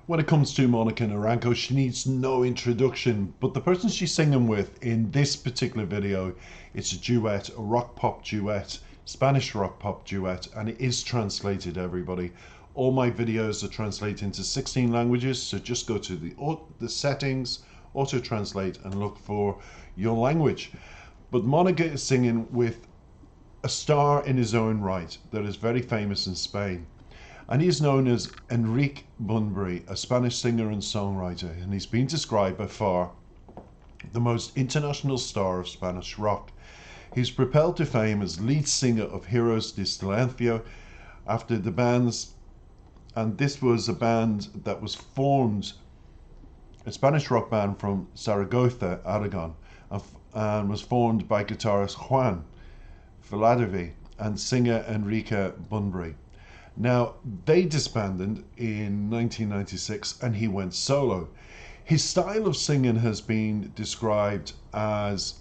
When it comes to Monica Naranjo, she needs no introduction, but the person she's singing with in this particular video, it's a duet, a rock pop duet, Spanish rock pop duet, and it is translated, everybody. All my videos are translated into 16 languages, so just go to the settings, auto translate, and look for your language. But Monica is singing with a star in his own right that is very famous in Spain. And he is known as Enrique Bunbury, a Spanish singer and songwriter, and he's been described by far the most international star of Spanish rock. He's propelled to fame as lead singer of Heroes de Silencio after the bands, and this was a band that was formed, a Spanish rock band from Zaragoza, Aragon, and was formed by guitarist Juan Valladolid and singer Enrique Bunbury. Now, they disbanded in 1996 and he went solo. His style of singing has been described as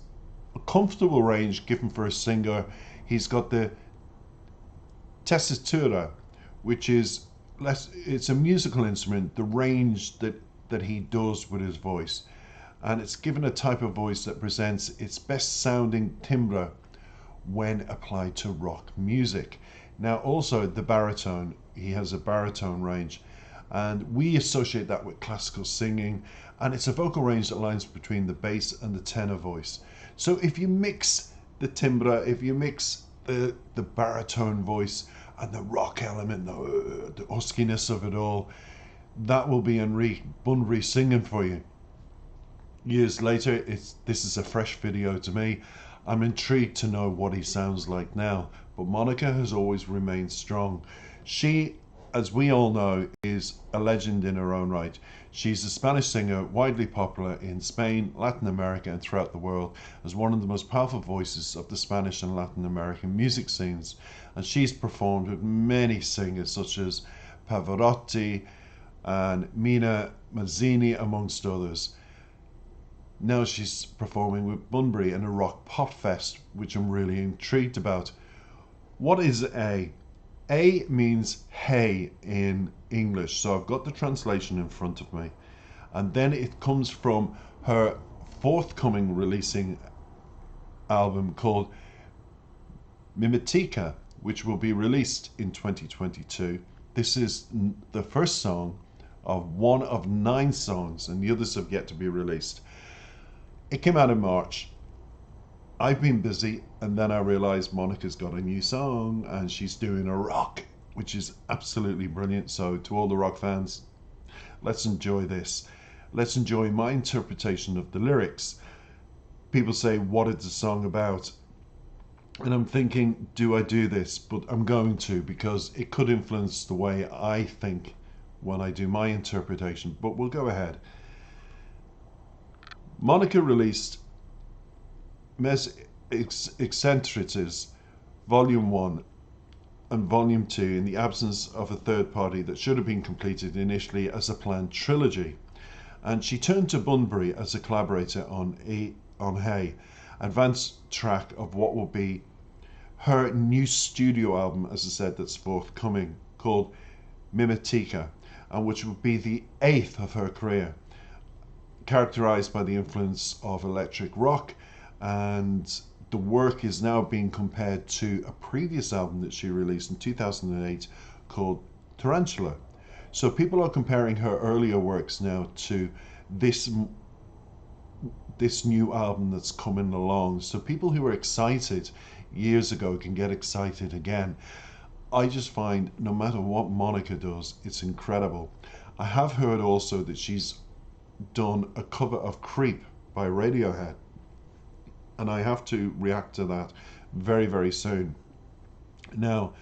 a comfortable range given for a singer. He's got the tessitura, which is it's a musical instrument, the range that he does with his voice. And it's given a type of voice that presents its best sounding timbre when applied to rock music. Now also the baritone, he has a baritone range, and we associate that with classical singing, and it's a vocal range that lies between the bass and the tenor voice. So if you mix the timbre, if you mix the baritone voice and the rock element, the huskiness of it all, that will be Enrique Bunbury singing for you. Years later, this is a fresh video to me. I'm intrigued to know what he sounds like now, but Monica has always remained strong. She, as we all know, is a legend in her own right. She's a Spanish singer, widely popular in Spain, Latin America, and throughout the world as one of the most powerful voices of the Spanish and Latin American music scenes. And she's performed with many singers such as Pavarotti and Mina Mazzini, amongst others. Now she's performing with Bunbury in a rock pop fest, which I'm really intrigued about. What is A? A means hey in English, so I've got the translation in front of me. And then it comes from her forthcoming releasing album called Mimetica, which will be released in 2022. This is the first song of one of 9 songs, and the others have yet to be released. It came out in March. I've been busy, and then I realized Monica's got a new song and she's doing a rock, which is absolutely brilliant. So to all the rock fans, let's enjoy this. Let's enjoy my interpretation of the lyrics. People say, what is the song about? And I'm thinking, do I do this? But I'm going to, because it could influence the way I think when I do my interpretation. But we'll go ahead. Monica released Mes Eccentrices Volume 1 and Volume 2 in the absence of a third party that should have been completed initially as a planned trilogy. And she turned to Bunbury as a collaborator on Hey, advanced track of what will be her new studio album, as I said, that's forthcoming, called Mimetica, and which will be the 8th of her career, characterized by the influence of electric rock, and the work is now being compared to a previous album that she released in 2008 called Tarantula. So people are comparing her earlier works now to this new album that's coming along. So people who were excited years ago can get excited again. I just find no matter what Monica does, it's incredible. I have heard also that she's done a cover of Creep by Radiohead, and I have to react to that very, very soon. Now,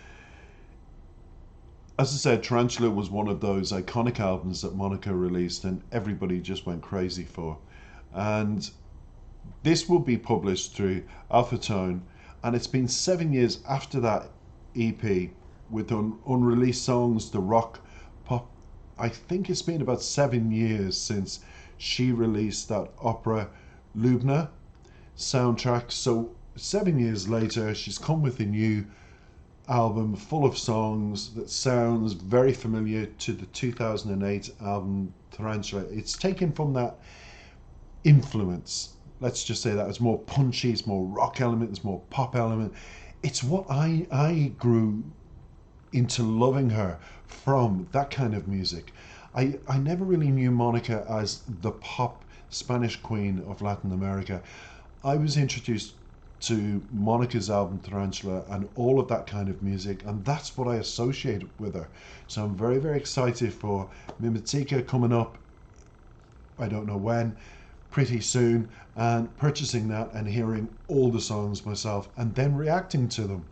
as I said, Tarantula was one of those iconic albums that Monica released and everybody just went crazy for. And this will be published through Alphatone, and it's been 7 years after that EP with unreleased songs, the rock pop. I think it's been about 7 years since she released that opera Lubna soundtrack. So 7 years later, she's come with a new album full of songs that sounds very familiar to the 2008 album Tarantula. It's taken from that influence. Let's just say that it's more punchy, it's more rock element, it's more pop element. It's what I grew into loving her from, that kind of music. I never really knew Monica as the pop Spanish queen of Latin America. I was introduced to Monica's album Tarantula and all of that kind of music, and that's what I associated with her. So I'm very, very excited for Mimetica coming up, I don't know when, pretty soon, and purchasing that and hearing all the songs myself and then reacting to them.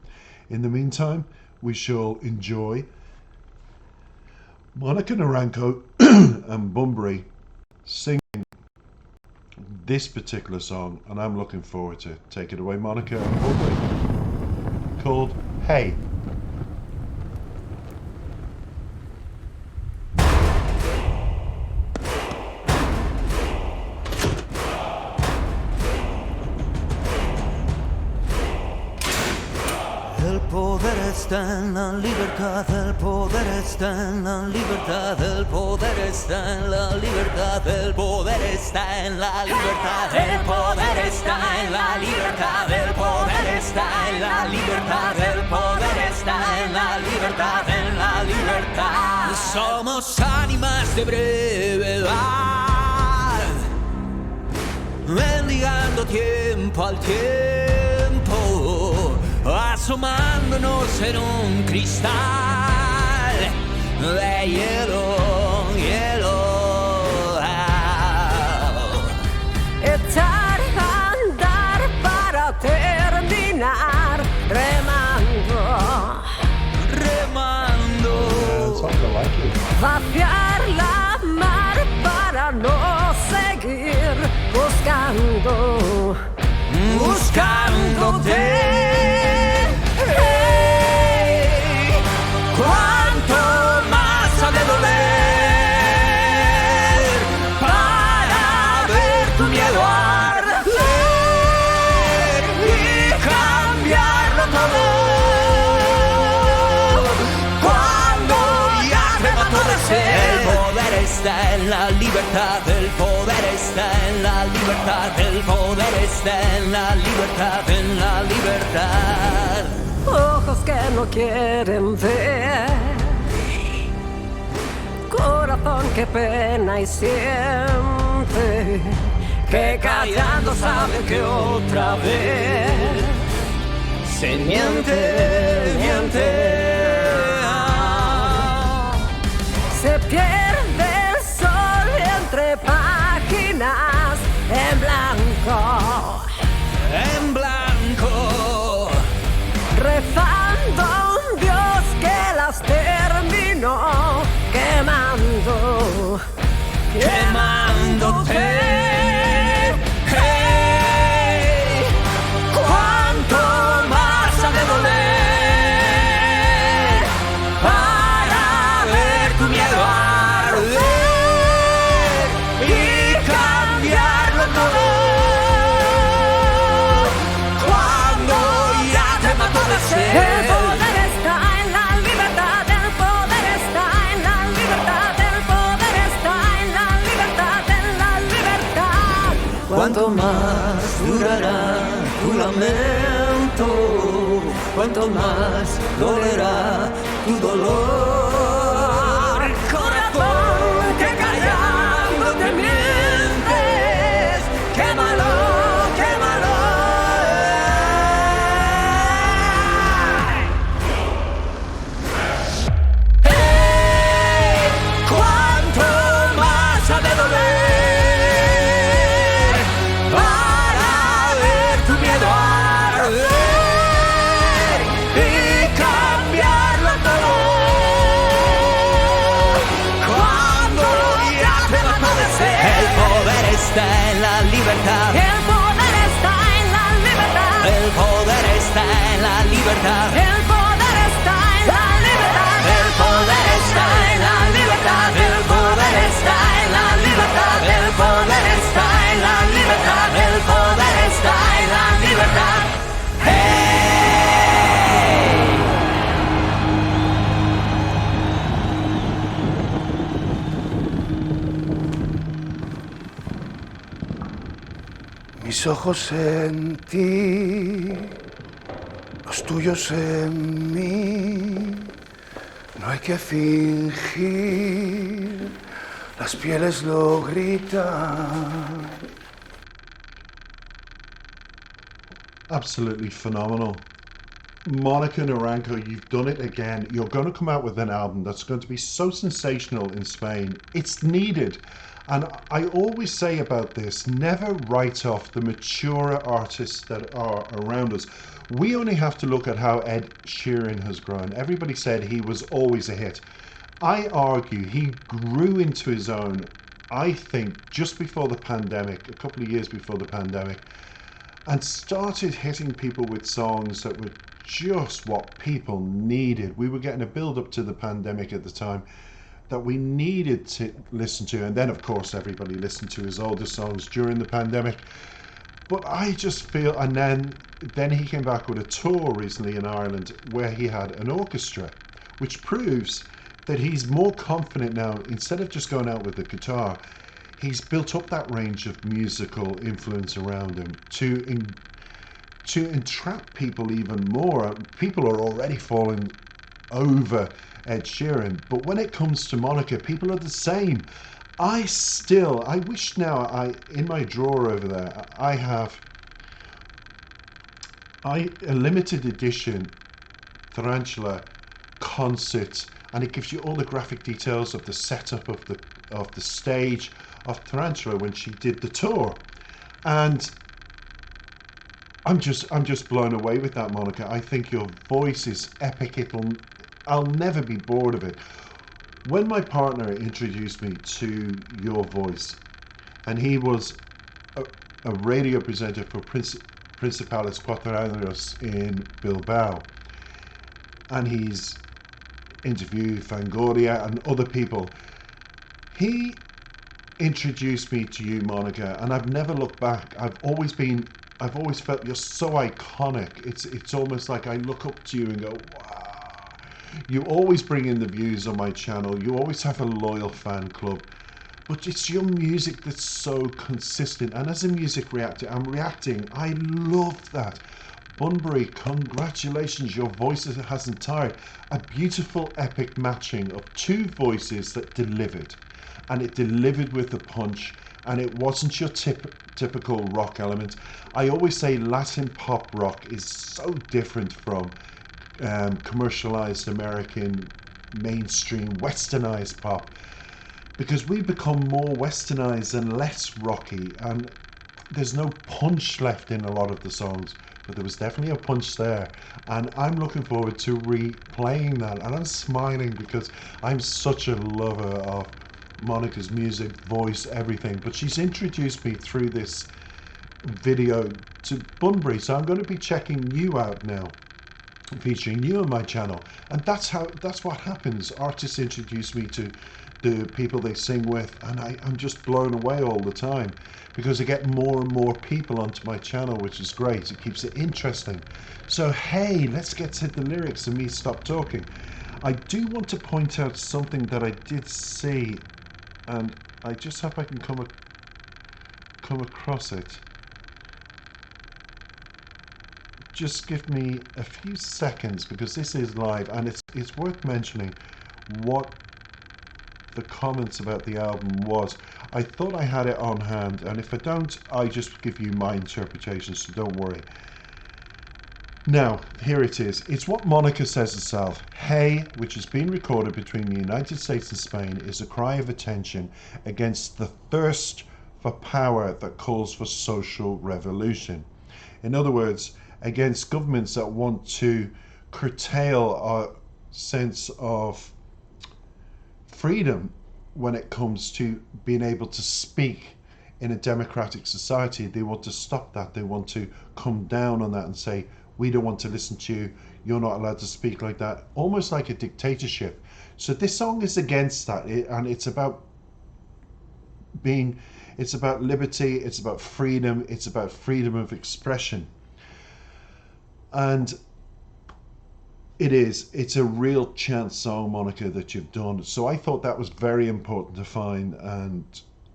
In the meantime, we shall enjoy Monica Naranjo and Bunbury singing this particular song, and I'm looking forward to it. Take it away, Monica and Bunbury, called Hey. El poder está en la libertad, el poder está en la libertad, el poder está en la libertad, el poder está en la libertad, el poder está en la libertad, el poder está en la libertad, el poder está en la libertad, en la libertad. Somos ánimas de brevedad, mendigando tiempo al tiempo, asomándonos en un cristal de hielo, hielo. Echar a andar para terminar remando, Remando, vaciar la mar para no seguir buscando, buscándote. Hey, cuánto más ha de doler para ver tu miedo arder y cambiarlo todo. Cuando ya te mató de ser, el poder está en la libertad, el poder está en la libertad, el poder está en la libertad, en la libertad. ojos que no quieren ver, corazón que pena y siente, que callando sabe que otra vez se miente, miente. Se pierde el sol entre páginas en blanco, En blanco, rezando a un Dios que las terminó quemando, quemándote. Hey, cuánto más ha de doler para ver tu miedo arder y cambiarlo todo. Cuando ya te mató de sed. El poder está en la libertad, el poder está en la libertad, el poder está en la libertad, en la libertad. Cuanto más durará tu lamento, cuanto más dolerá tu dolor. Corazón que callando te mientes, quémalo, quémalo. Hey, cuánto más ha de doler para ver tu miedo arder y cambiarlo todo. Cuando ya te mató de sed. El poder está en la libertad, El poder está en la libertad, el poder está en la libertad, el poder está en la libertad, el poder está en la libertad, el poder está en la libertad, el poder está en la libertad, el poder está en la libertad. Hey. Mis ojos en ti, los tuyos en mí. No hay que fingir, las pieles lo gritan. Absolutely phenomenal. Monica Naranjo, you've done it again. You're going to come out with an album that's going to be so sensational in Spain. It's needed. And I always say about this, never write off the mature artists that are around us. We only have to look at how Ed Sheeran has grown. Everybody said he was always a hit. I argue he grew into his own, I think, just before the pandemic, a couple of years before the pandemic, and started hitting people with songs that were just what people needed. We were getting a build up to the pandemic at the time that we needed to listen to, and then of course everybody listened to his older songs during the pandemic. But I just feel, and then he came back with a tour recently in Ireland where he had an orchestra, which proves that he's more confident now. Instead of just going out with the guitar, he's built up that range of musical influence around him to entrap people even more. People are already falling over Ed Sheeran, but when it comes to Monica, people are the same. I wish now in my drawer over there, I have a limited edition Tarantula concert, and it gives you all the graphic details of the setup of the stage of Tarantula when she did the tour. And I'm just blown away with that, Monica. I think your voice is epic. I'll never be bored of it. When my partner introduced me to your voice, and he was a radio presenter for Principales Cuatro Años in Bilbao, and he's interviewed Fangoria and other people, he introduced me to you, Monica, and I've never looked back. I've always felt you're so iconic. It's almost like I look up to you and go, wow. You always bring in the views on my channel. You always have a loyal fan club. But it's your music that's so consistent. And as a music reactor, I'm reacting. I love that. Bunbury, congratulations. Your voice hasn't tired. A beautiful, epic matching of two voices that delivered. And it delivered with a punch. And it wasn't your typical rock element. I always say Latin pop rock is so different from commercialized American mainstream westernized pop, because we become more westernized and less rocky, and there's no punch left in a lot of the songs, but there was definitely a punch there, and I'm looking forward to replaying that, and I'm smiling because I'm such a lover of Monica's music, voice, everything. But she's introduced me through this video to Bunbury, so I'm going to be checking you out now, featuring you on my channel. And that's what happens. Artists introduce me to the people they sing with, and I'm just blown away all the time, because I get more and more people onto my channel, which is great. It keeps it interesting. So hey, let's get to the lyrics and me stop talking. I do want to point out something that I did see, and I just hope I can come across it. Just give me a few seconds, because this is live, and it's worth mentioning what the comments about the album was. I thought I had it on hand, and if I don't, I just give you my interpretation, so don't worry. Now, here it is. It's what Monica says herself. Hey, which has been recorded between the United States and Spain, is a cry of attention against the thirst for power that calls for social revolution. In other words, against governments that want to curtail our sense of freedom when it comes to being able to speak in a democratic society. They want to stop that. They want to come down on that and say, we don't want to listen to you. You're not allowed to speak like that. Almost like a dictatorship. So this song is against that, and it's about liberty, it's about freedom, it's about freedom of expression. And it's a real chant song, Monica, that you've done. So I thought that was very important to find, and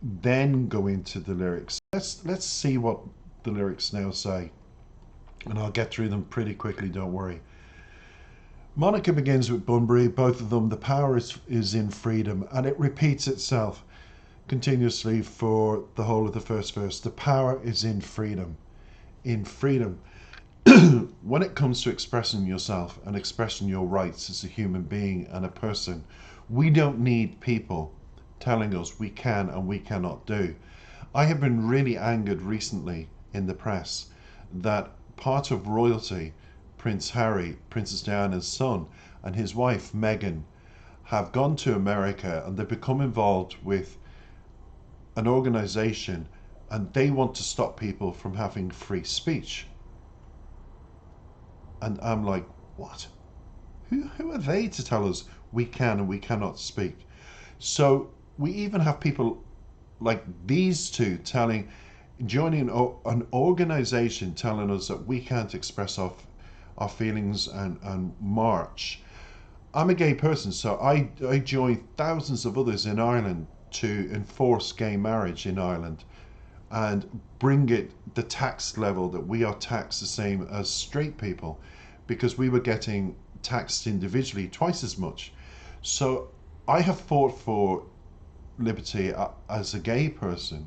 then go into the lyrics. Let's see what the lyrics now say, and I'll get through them pretty quickly, don't worry. Monica begins with Bunbury, both of them. The power is in freedom, and it repeats itself continuously for the whole of the first verse. The power is in freedom. In freedom. When it comes to expressing yourself and expressing your rights as a human being and a person, we don't need people telling us we can and we cannot do. I have been really angered recently in the press that part of royalty, Prince Harry, Princess Diana's son, and his wife Meghan, have gone to America and they've become involved with an organization, and they want to stop people from having free speech. And I'm like, what? Who are they to tell us we can and we cannot speak? So we even have people like these two joining an organization telling us that we can't express our feelings and march. I'm a gay person, so I joined thousands of others in Ireland to enforce gay marriage in Ireland and bring it the tax level that we are taxed the same as straight people, because we were getting taxed individually twice as much. So I have fought for liberty as a gay person.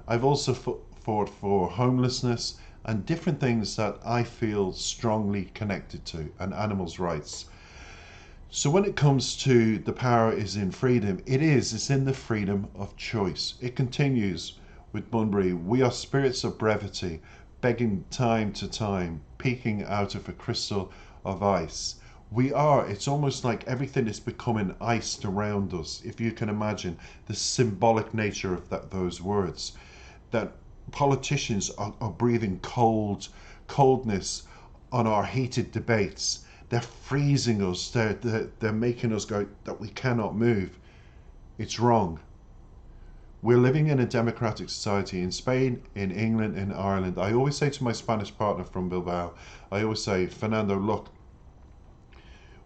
I've also fought for homelessness and different things that I feel strongly connected to, and animals' rights. So when it comes to the power is in freedom, it's in the freedom of choice. It continues with Bunbury. We are spirits of brevity, begging time to time, peeking out of a crystal of ice. It's almost like everything is becoming iced around us, if you can imagine the symbolic nature of those words. That politicians are breathing coldness on our heated debates. They're freezing us. They're making us go that we cannot move. It's wrong. We're living in a democratic society in Spain, in England, in Ireland. I always say to my Spanish partner from Bilbao, I always say, Fernando, look,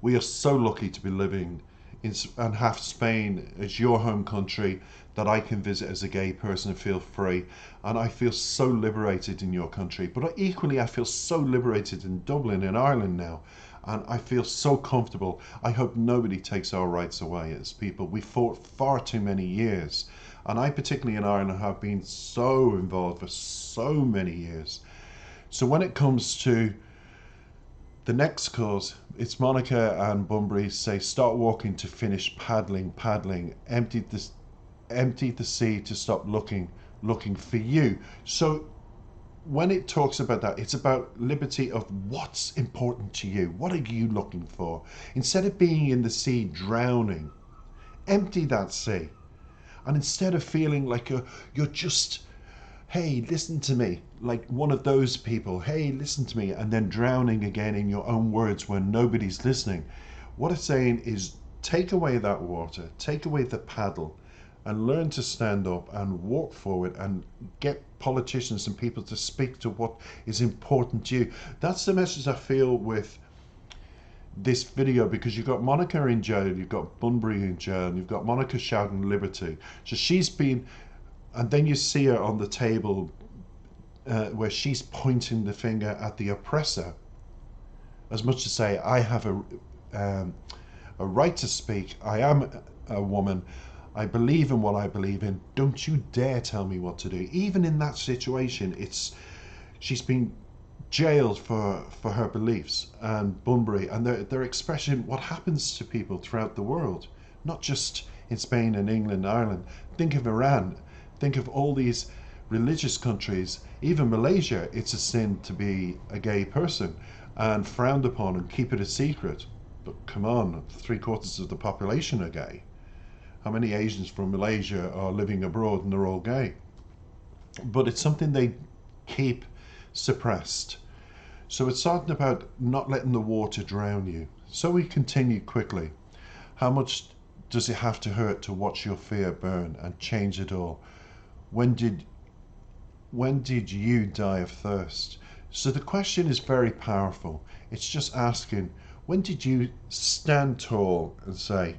we are so lucky to be living and have Spain as your home country that I can visit as a gay person and feel free. And I feel so liberated in your country. But equally, I feel so liberated in Dublin, in Ireland now. And I feel so comfortable. I hope nobody takes our rights away as people. We fought far too many years. And I, particularly in Ireland, have been so involved for so many years. So when it comes to the next cause, it's Monica and Bunbury say, start walking to finish paddling, empty the sea to stop looking for you. So when it talks about that, it's about liberty of what's important to you. What are you looking for? Instead of being in the sea drowning, empty that sea. And instead of feeling like you're just, hey, listen to me, like one of those people, hey, listen to me, and then drowning again in your own words when nobody's listening. What it's saying is take away that water, take away the paddle, and learn to stand up and walk forward and get politicians and people to speak to what is important to you. That's the message I feel with this video, because you've got Monica in jail, you've got Bunbury in jail, and you've got Monica shouting liberty. So she's been, and then you see her on the table where she's pointing the finger at the oppressor, as much to say, I have a right to speak, I am a woman, I believe in what I believe in. Don't you dare tell me what to do. Even in that situation, she's been jailed for her beliefs, and Bunbury, and they're expressing what happens to people throughout the world, not just in Spain and England and Ireland. Think of Iran. Think of all these religious countries. Even Malaysia, it's a sin to be a gay person and frowned upon and keep it a secret. But come on, 3/4 of the population are gay. How many Asians from Malaysia are living abroad and they're all gay? But it's something they keep suppressed. So it's talking about not letting the water drown you. So we continue quickly. How much does it have to hurt to watch your fear burn and change it all? When did you die of thirst? So the question is very powerful. It's just asking, when did you stand tall and say,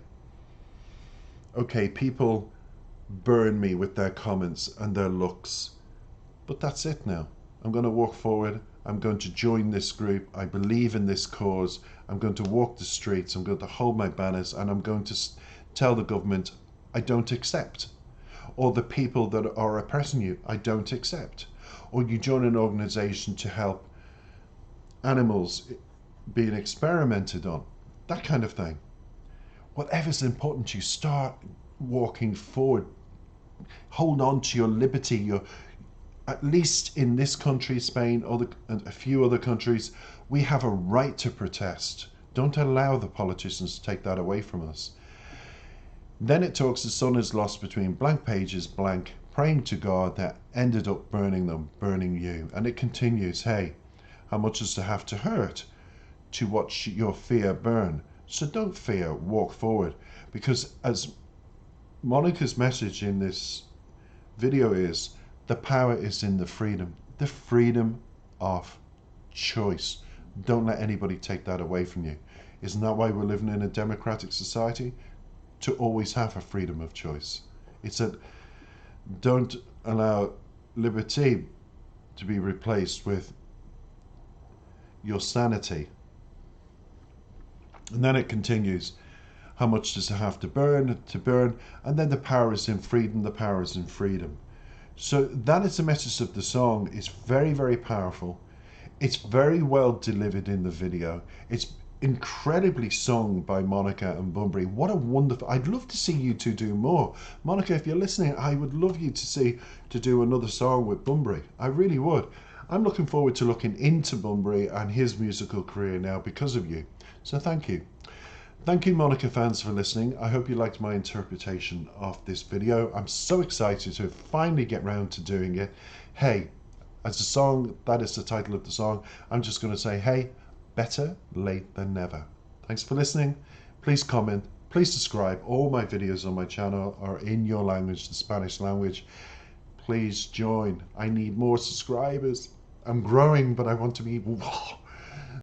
okay, people burn me with their comments and their looks, but that's it now. I'm going to walk forward. I'm going to join this group. I believe in this cause. I'm going to walk the streets. I'm going to hold my banners, and I'm going to tell the government I don't accept. Or the people that are oppressing you, I don't accept. Or you join an organization to help animals being experimented on. That kind of thing. Whatever's important to you, start walking forward. Hold on to your liberty. At least in this country, Spain, and a few other countries, we have a right to protest. Don't allow the politicians to take that away from us. Then it talks, the son is lost between blank pages, blank, praying to God that ended up burning them, burning you. And it continues, hey, how much does it have to hurt to watch your fear burn? So don't fear, walk forward. Because as Monica's message in this video is, the power is in the freedom of choice. Don't let anybody take that away from you. Isn't that why we're living in a democratic society? To always have a freedom of choice. Don't allow liberty to be replaced with your sanity. And then it continues, how much does it have to burn? And then the power is in freedom, the power is in freedom. So that is the message of the song. It's very, very powerful. It's very well delivered in the video. It's incredibly sung by Monica and Bunbury. What a wonderful, I'd love to see you two do more. Monica, if you're listening, I would love you to do another song with Bunbury. I really would. I'm looking forward to looking into Bunbury and his musical career now because of you. So thank you. Thank you, Monica fans, for listening. I hope you liked my interpretation of this video. I'm so excited to finally get round to doing it. Hey, as a song, that is the title of the song. I'm just going to say, hey, better late than never. Thanks for listening. Please comment. Please subscribe. All my videos on my channel are in your language, the Spanish language. Please join. I need more subscribers. I'm growing, but I want to be